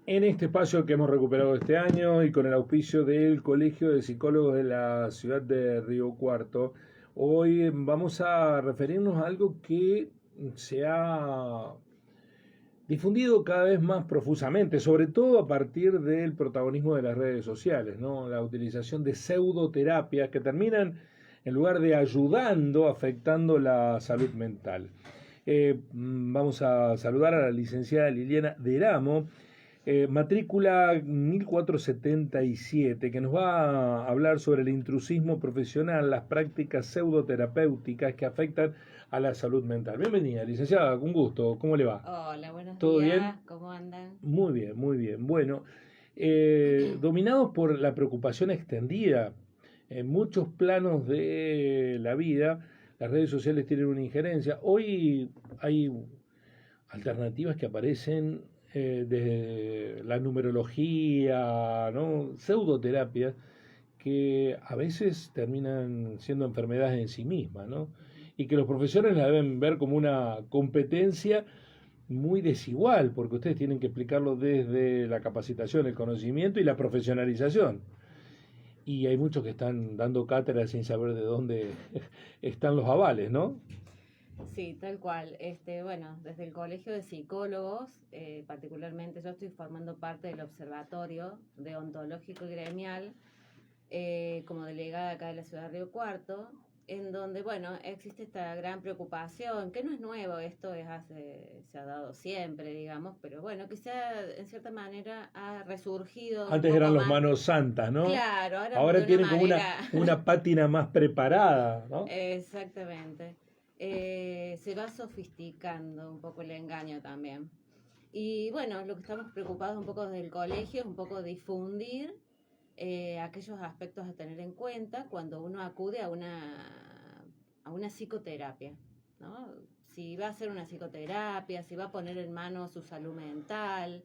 En este espacio que hemos recuperado este año y con el auspicio del Colegio de Psicólogos de la ciudad de Río Cuarto, hoy vamos a referirnos a algo que se ha difundido cada vez más profusamente, sobre todo a partir del protagonismo de las redes sociales, ¿no? La utilización de pseudoterapias que terminan, en lugar de ayudando, afectando la salud mental. Vamos a saludar a la licenciada Liliana Deramo, matrícula 1477, que nos va a hablar sobre el intrusismo profesional, las prácticas pseudoterapéuticas que afectan a la salud mental. Bienvenida, licenciada, con gusto. ¿Cómo le va? Hola, buenos ¿Todo bien? días, ¿cómo andan? Muy bien, muy bien. Bueno, dominados por la preocupación extendida en muchos planos de la vida, las redes sociales tienen una injerencia. Hoy hay alternativas que aparecen desde la numerología, ¿no? Pseudoterapias que a veces terminan siendo enfermedades en sí mismas, ¿no? Y que los profesores la deben ver como una competencia muy desigual, porque ustedes tienen que explicarlo desde la capacitación, el conocimiento y la profesionalización. Y hay muchos que están dando cátedra sin saber de dónde están los avales, ¿no? Sí, tal cual. Bueno, desde el Colegio de Psicólogos, particularmente yo estoy formando parte del Observatorio Deontológico y Gremial, como delegada acá de la ciudad de Río Cuarto, en donde, bueno, existe esta gran preocupación, que no es nuevo, se ha dado siempre, digamos, pero bueno, quizá en cierta manera ha resurgido un Antes eran poco los más. manos santas, ¿no? Claro, ahora de Ahora una tienen como manera. una pátina más preparada, ¿no? Exactamente. Se va sofisticando un poco el engaño también. Y bueno, lo que estamos preocupados un poco desde el colegio es un poco difundir aquellos aspectos a tener en cuenta cuando uno acude a una psicoterapia, ¿no? Si va a hacer una psicoterapia, si va a poner en mano su salud mental,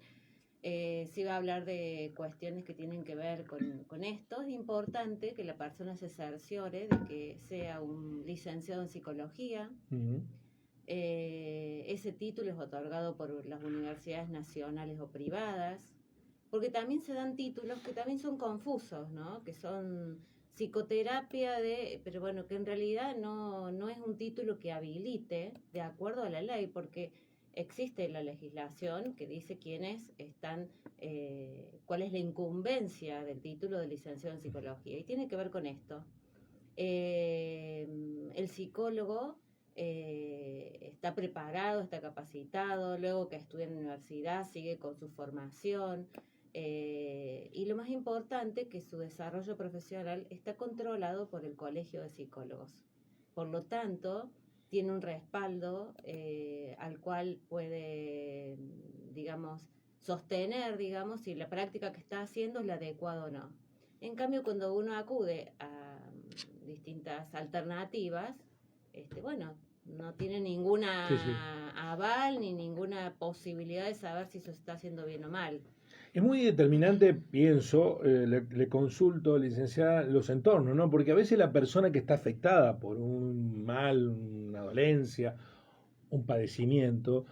si va a hablar de cuestiones que tienen que ver con esto, es importante que la persona se cerciore de que sea un licenciado en psicología. Ujú. Ese título es otorgado por las universidades nacionales o privadas, porque también se dan títulos que también son confusos, ¿no? Que son psicoterapia pero bueno, que en realidad no es un título que habilite de acuerdo a la ley, porque existe la legislación que dice cuál es la incumbencia del título de licenciado en psicología, y tiene que ver con esto. El psicólogo está preparado, está capacitado, luego que estudia en la universidad sigue con su formación, y lo más importante, que su desarrollo profesional está controlado por el Colegio de Psicólogos. Por lo tanto, tiene un respaldo al cual puede, digamos, sostener, digamos, si la práctica que está haciendo es la adecuada o no. En cambio, cuando uno acude a distintas alternativas, bueno, no tiene Sí, sí. ninguna aval ni ninguna posibilidad de saber si eso se está haciendo bien o mal. Es muy determinante, pienso, le consulto, licenciada, los entornos, ¿no? Porque a veces la persona que está afectada por un mal, una dolencia, un padecimiento,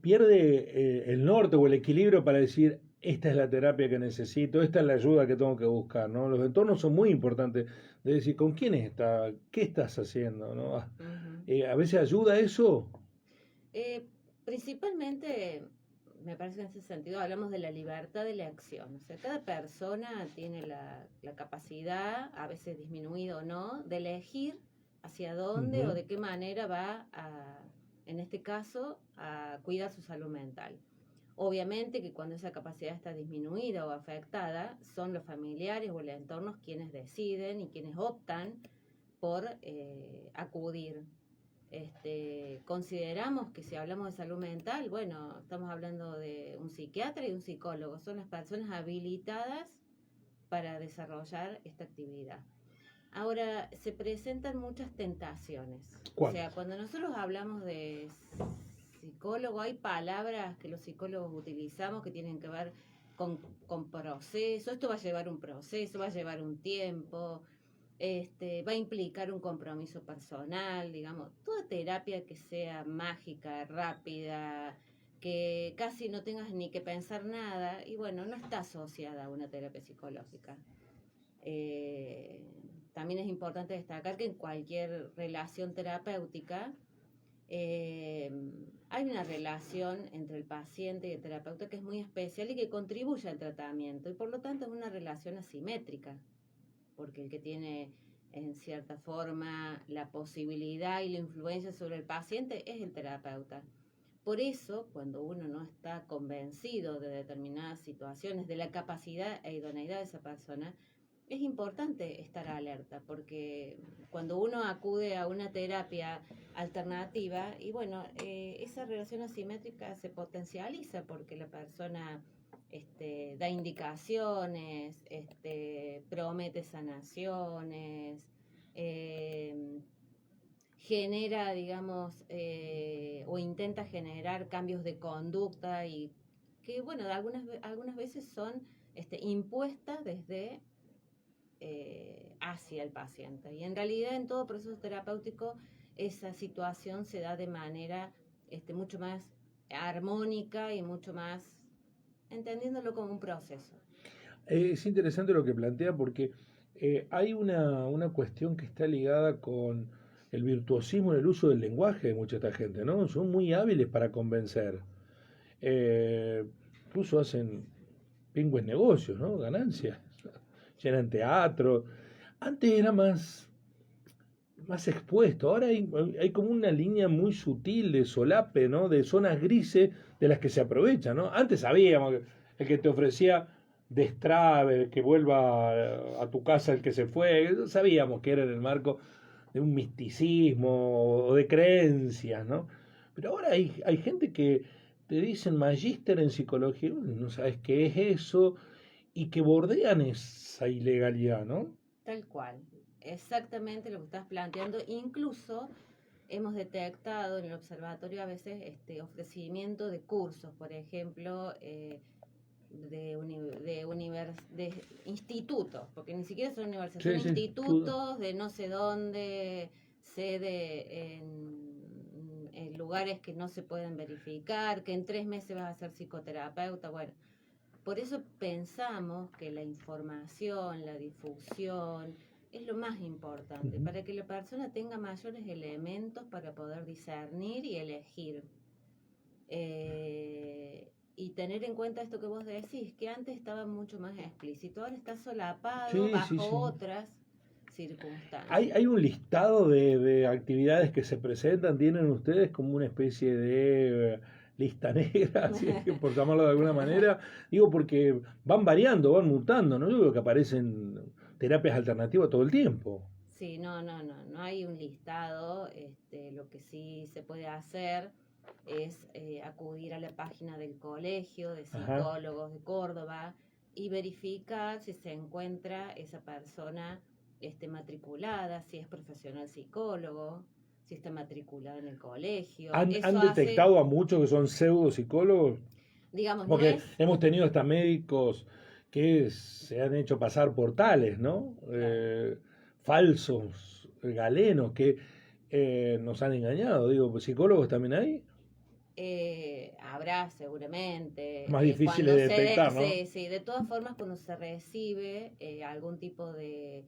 pierde el norte o el equilibrio para decir, esta es la terapia que necesito, esta es la ayuda que tengo que buscar, ¿no? Los entornos son muy importantes, de decir, ¿con quién está? ¿Qué estás haciendo? ¿No? Ujú. A veces ayuda eso. Eh, Principalmente, me parece que en ese sentido hablamos de la libertad de elección. O sea, cada persona tiene la capacidad, a veces disminuida o no, de elegir hacia dónde o Ujú. de qué manera en este caso, a cuidar su salud mental. Obviamente que cuando esa capacidad está disminuida o afectada, son los familiares o el entorno quienes deciden y quienes optan por acudir. Consideramos que si hablamos de salud mental, bueno, estamos hablando de un psiquiatra y un psicólogo, son las personas habilitadas para desarrollar esta actividad. Ahora, se presentan muchas tentaciones. O sea, ¿Cuáles? cuando nosotros hablamos de psicólogo, hay palabras que los psicólogos utilizamos que tienen que ver con, con proceso. Esto va a llevar un proceso, va a llevar un tiempo, va a implicar un compromiso personal, digamos. Toda terapia que sea mágica, rápida, que casi no tengas ni que pensar nada, y bueno, no está asociada a una terapia psicológica. También es importante destacar que en cualquier relación terapéutica hay una relación entre el paciente y el terapeuta que es muy especial y que contribuye al tratamiento, y por lo tanto es una relación asimétrica, porque el que tiene en cierta forma la posibilidad y la influencia sobre el paciente es el terapeuta. Por eso, cuando uno no está convencido de determinadas situaciones, de la capacidad e idoneidad de esa persona, es importante estar alerta, porque cuando uno acude a una terapia alternativa, y bueno, esa relación asimétrica se potencializa porque la persona da indicaciones, promete sanaciones, genera, digamos, o intenta generar cambios de conducta, y que, bueno, algunas veces son impuestas desde hacia el paciente. Y en realidad en todo proceso terapéutico esa situación se da de manera mucho más armónica y mucho más entendiéndolo como un proceso. Es interesante lo que plantea porque hay una cuestión que está ligada con el virtuosismo en el uso del lenguaje de mucha esta gente, ¿no? Son muy hábiles para convencer. Incluso hacen pingües negocios, ¿no? Ganancias. Llenan teatro. Antes era más expuesto. Ahora hay como una línea muy sutil de solape, ¿no? De zonas grises de las que se aprovechan, ¿no? Antes sabíamos que el que te ofrecía destrabe, que vuelva a tu casa el que se fue, sabíamos que era en el marco de un misticismo o de creencias, ¿no? Pero ahora hay gente que te dicen magíster en psicología, no sabes qué es eso, y que bordean esa ilegalidad, ¿no? Tal cual, exactamente lo que estás planteando. Incluso hemos detectado en el observatorio a veces ofrecimiento de cursos, por ejemplo, de institutos, porque ni siquiera son universidades, Sí, son sí, institutos de no sé dónde, sede en lugares que no se pueden verificar, que en 3 meses vas a ser psicoterapeuta. Bueno, por eso pensamos que la información, la difusión, es lo más importante, para que la persona tenga mayores elementos para poder discernir y elegir. Y tener en cuenta esto que vos decís, que antes estaba mucho más explícito, ahora está solapado sí, sí, bajo sí. otras Hay, circunstancias. hay un listado de actividades que se presentan, tienen ustedes como una especie de lista negra, así es que por llamarlo de alguna manera, digo porque van variando, van mutando, ¿no? Yo veo que aparecen terapias alternativas todo el tiempo. Sí, no hay un listado. Lo que sí se puede hacer es acudir a la página del Colegio de Ajá. Psicólogos de Córdoba y verificar si se encuentra esa persona matriculada, si es profesional psicólogo, si está matriculada en el colegio. ¿Han Eso hace, detectado a muchos que son pseudo psicólogos? digamos, no Porque es, hemos tenido hasta médicos que se han hecho pasar por tales, ¿no? claro, Falsos galenos que nos han engañado. Digo, ¿pues ¿psicólogos también hay? habrá seguramente, Más difíciles cuando de detectar, ¿no? sí, sí, de todas formas cuando se recibe algún tipo de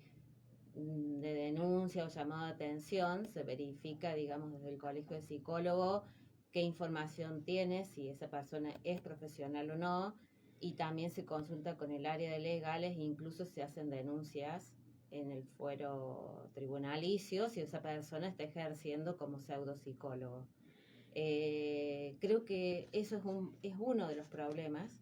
denuncia o llamado de atención, se verifica, digamos, desde el colegio de psicólogo qué información tiene, si esa persona es profesional o no, y también se consulta con el área de legales e incluso se hacen denuncias en el fuero tribunalicio si esa persona está ejerciendo como pseudopsicólogo. Creo que eso es uno de los problemas.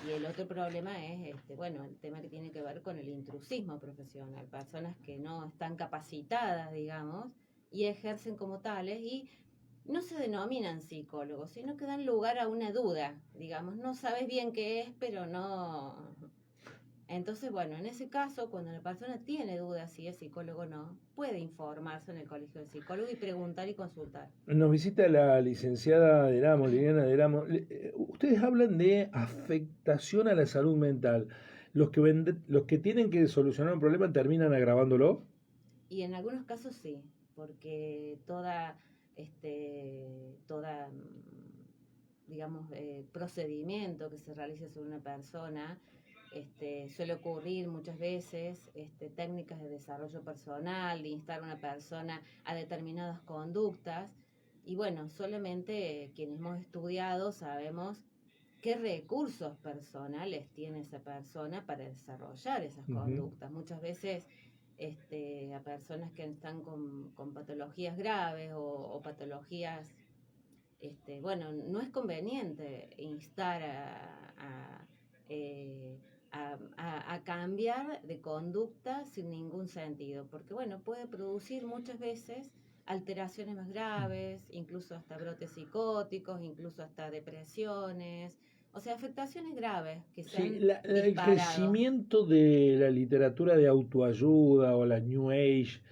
Y el otro problema es, bueno, el tema que tiene que ver con el intrusismo profesional. Personas que no están capacitadas, digamos, y ejercen como tales y no se denominan psicólogos, sino que dan lugar a una duda, digamos. No sabes bien qué es, pero no. Entonces, bueno, en ese caso, cuando la persona tiene dudas si es psicólogo o no, puede informarse en el colegio de psicólogos y preguntar y consultar. Nos visita la licenciada Deramo, Liliana Deramo. Ustedes hablan de afectación a la salud mental. Los que tienen que solucionar un problema terminan agravándolo. Y en algunos casos sí, porque toda digamos, procedimiento que se realice sobre una persona. Suele ocurrir muchas veces técnicas de desarrollo personal, de instar a una persona a determinadas conductas. Y bueno, solamente quienes hemos estudiado sabemos qué recursos personales tiene esa persona para desarrollar esas conductas. Muchas veces a personas que están con patologías graves o patologías, bueno, no es conveniente instar a cambiar de conducta sin ningún sentido, porque bueno, puede producir muchas veces alteraciones más graves, incluso hasta brotes psicóticos, incluso hasta depresiones, o sea, afectaciones graves que se han El disparado. crecimiento de la literatura de autoayuda o la New Age,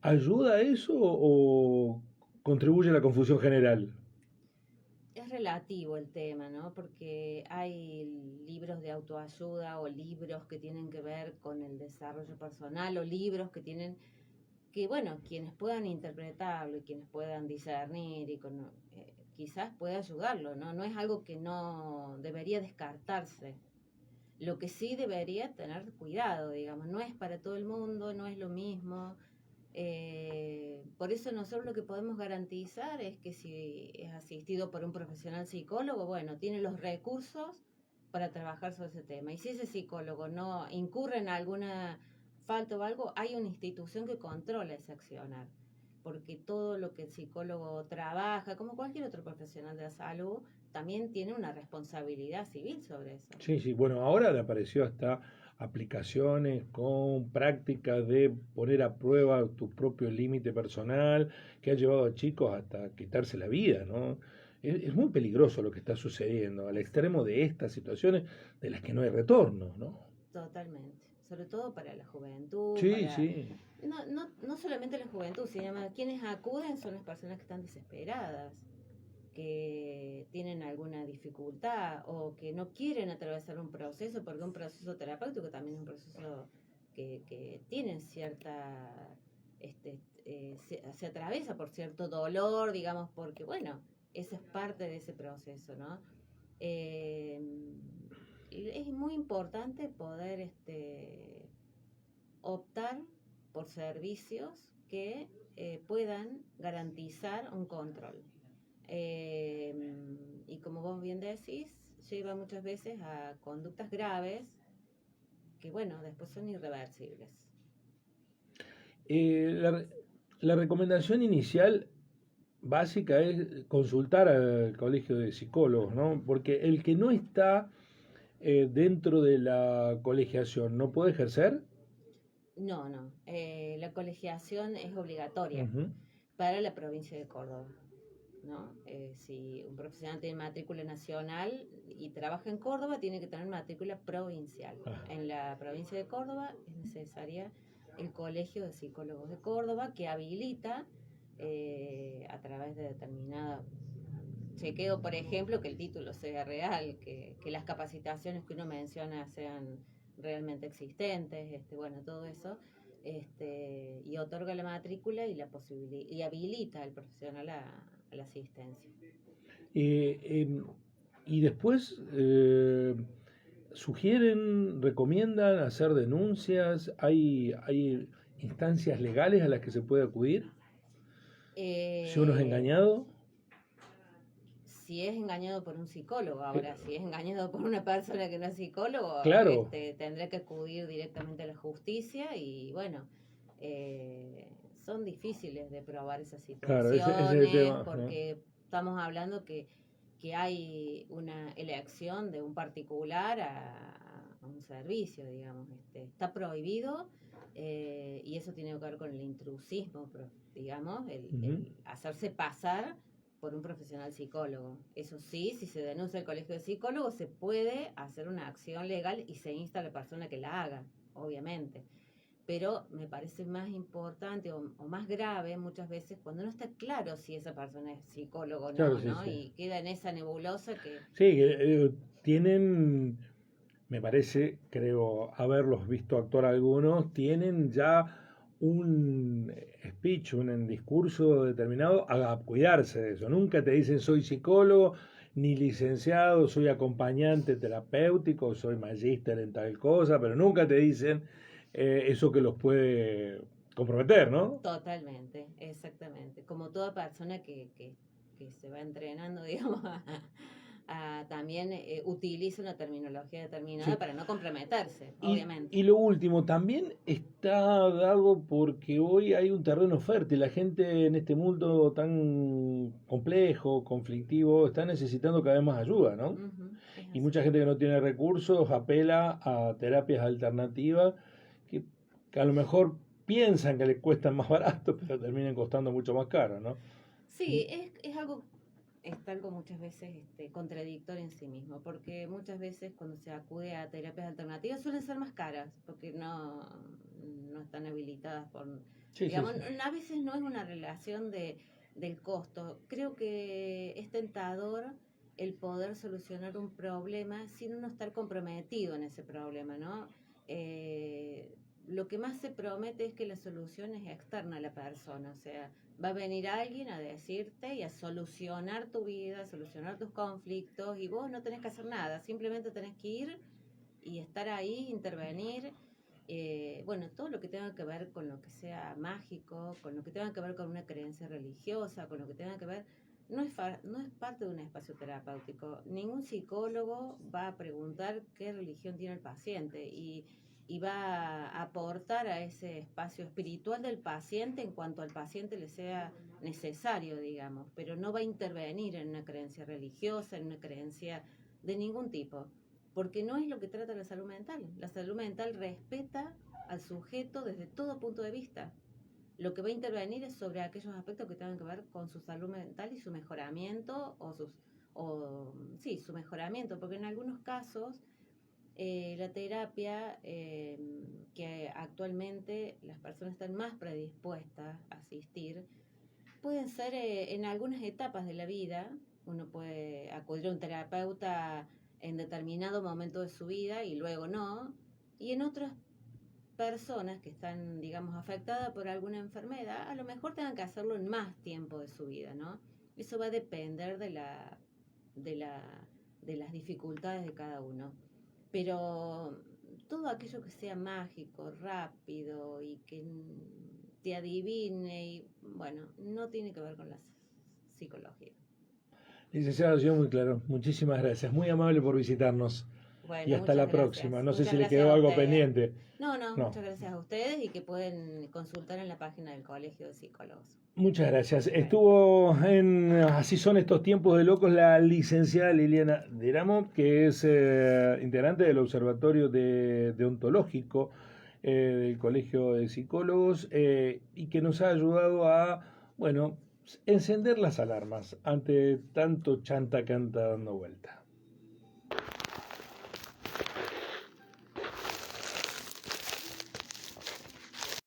¿ayuda a eso o contribuye a la confusión general? Es relativo el tema, ¿no? Porque hay libros de autoayuda o libros que tienen que ver con el desarrollo personal o libros que tienen que, bueno, quienes puedan interpretarlo y quienes puedan discernir y quizás pueda ayudarlo, ¿no? No es algo que no debería descartarse. Lo que sí debería tener cuidado, digamos, no es para todo el mundo, no es lo mismo. Por eso nosotros lo que podemos garantizar es que si es asistido por un profesional psicólogo, bueno, tiene los recursos para trabajar sobre ese tema. Y si ese psicólogo no incurre en alguna falta o algo, hay una institución que controla ese accionar. Porque todo lo que el psicólogo trabaja, como cualquier otro profesional de la salud, también tiene una responsabilidad civil sobre eso. Sí, sí, bueno, ahora le apareció hasta aplicaciones con prácticas de poner a prueba tu propio límite personal, que ha llevado a chicos hasta quitarse la vida, ¿no? Es muy peligroso lo que está sucediendo, al extremo de estas situaciones de las que no hay retorno, ¿no? Totalmente, sobre todo para la juventud, Sí, sí. no solamente la juventud, sino quienes acuden son las personas que están desesperadas, que tienen alguna dificultad o que no quieren atravesar un proceso, porque un proceso terapéutico también es un proceso que tiene cierta, se atraviesa por cierto dolor, digamos, porque bueno, eso es parte de ese proceso, ¿no? Eh, es muy importante poder optar por servicios que puedan garantizar un control. Y como vos bien decís, lleva muchas veces a conductas graves que, bueno, después son irreversibles. La, la recomendación inicial básica es consultar al colegio de psicólogos, ¿no? Porque el que no está dentro de la colegiación no puede ejercer. No, no. La colegiación es obligatoria Ujú. para la provincia de Córdoba, ¿no? Si un profesional tiene matrícula nacional y trabaja en Córdoba, tiene que tener matrícula provincial. Ah, En la provincia de Córdoba es necesaria el Colegio de Psicólogos de Córdoba, que habilita a través de determinada chequeo, por ejemplo, que el título sea real, que las capacitaciones que uno menciona sean realmente existentes, bueno, todo eso, y otorga la matrícula y la posibilidad y habilita al profesional a la asistencia. eh, em, y después sugieren, recomiendan hacer denuncias. Hay instancias legales a las que se puede acudir si uno es Eh, engañado. si es engañado por un psicólogo, ahora, si es engañado por una persona que no es psicólogo, Claro, tendrá que acudir directamente a la justicia y bueno, son difíciles de probar esas claro, ese es el situaciones tema, ¿no? porque estamos hablando que hay una elección de un particular a un servicio, digamos, está prohibido y eso tiene que ver con el intrusismo, digamos, Ujú. el hacerse pasar por un profesional psicólogo. Eso sí, si se denuncia el colegio de psicólogos, se puede hacer una acción legal y se insta a la persona que la haga, obviamente. Pero me parece más importante o más grave muchas veces cuando no está claro si esa persona es psicólogo o Claro, no, sí, ¿no? sí. Y queda en esa nebulosa que Sí, tienen, me parece, creo haberlos visto actuar algunos, tienen ya un speech, un discurso determinado a cuidarse de eso. Nunca te dicen soy psicólogo, ni licenciado, soy acompañante terapéutico, soy magíster en tal cosa, pero nunca te dicen eso que los puede comprometer, ¿no? Totalmente, exactamente. Como toda persona que se va entrenando, digamos, también utiliza una terminología determinada Sí. para no comprometerse, obviamente. Y lo último, también está dado porque hoy hay un terreno fértil. La gente en este mundo tan complejo, conflictivo, está necesitando cada vez más ayuda, ¿no? Ujú, es Y así. mucha gente que no tiene recursos apela a terapias alternativas que, que a lo mejor piensan que le cuestan más barato, pero terminan costando mucho más caro, ¿no? Sí, es algo muchas veces contradictorio en sí mismo, porque muchas veces cuando se acude a terapias alternativas suelen ser más caras, porque no están habilitadas por, Sí, sí, digamos, sí. a veces no es una relación del costo. Creo que es tentador el poder solucionar un problema sin uno estar comprometido en ese problema, ¿no? Lo que más se promete es que la solución es externa a la persona, o sea, va a venir alguien a decirte y a solucionar tu vida, a solucionar tus conflictos y vos no tenés que hacer nada, simplemente tenés que ir y estar ahí, intervenir. Bueno, todo lo que tenga que ver con lo que sea mágico, con lo que tenga que ver con una creencia religiosa, con lo que tenga que ver, no es parte de un espacio terapéutico. Ningún psicólogo va a preguntar qué religión tiene el paciente y va a aportar a ese espacio espiritual del paciente en cuanto al paciente le sea necesario, digamos, pero no va a intervenir en una creencia religiosa, en una creencia de ningún tipo, porque no es lo que trata la salud mental. La salud mental respeta al sujeto desde todo punto de vista. Lo que va a intervenir es sobre aquellos aspectos que tengan que ver con su salud mental y su mejoramiento sí, su mejoramiento, porque en algunos casos la terapia que actualmente las personas están más predispuestas a asistir pueden ser en algunas etapas de la vida. Uno puede acudir a un terapeuta en determinado momento de su vida y luego no. Y en otras personas que están, digamos, afectadas por alguna enfermedad, a lo mejor tengan que hacerlo en más tiempo de su vida, ¿no? Eso va a depender de la, de las dificultades de cada uno. Pero todo aquello que sea mágico, rápido y que te adivine, y bueno, no tiene que ver con la psicología. Licenciado, ha sido muy claro. Muchísimas gracias. Muy amable por visitarnos. Y Bueno, hasta muchas la gracias. próxima. No sé Muchas si le gracias quedó a algo ustedes. pendiente. No, no, No. muchas gracias a ustedes y que pueden consultar en la página del Colegio de Psicólogos. Muchas gracias. Bueno, Estuvo en Así son estos tiempos de locos la licenciada Liliana Deramo, que es integrante del Observatorio Deontológico del Colegio de Psicólogos y que nos ha ayudado a, bueno, encender las alarmas ante tanto chanta que anda dando vuelta.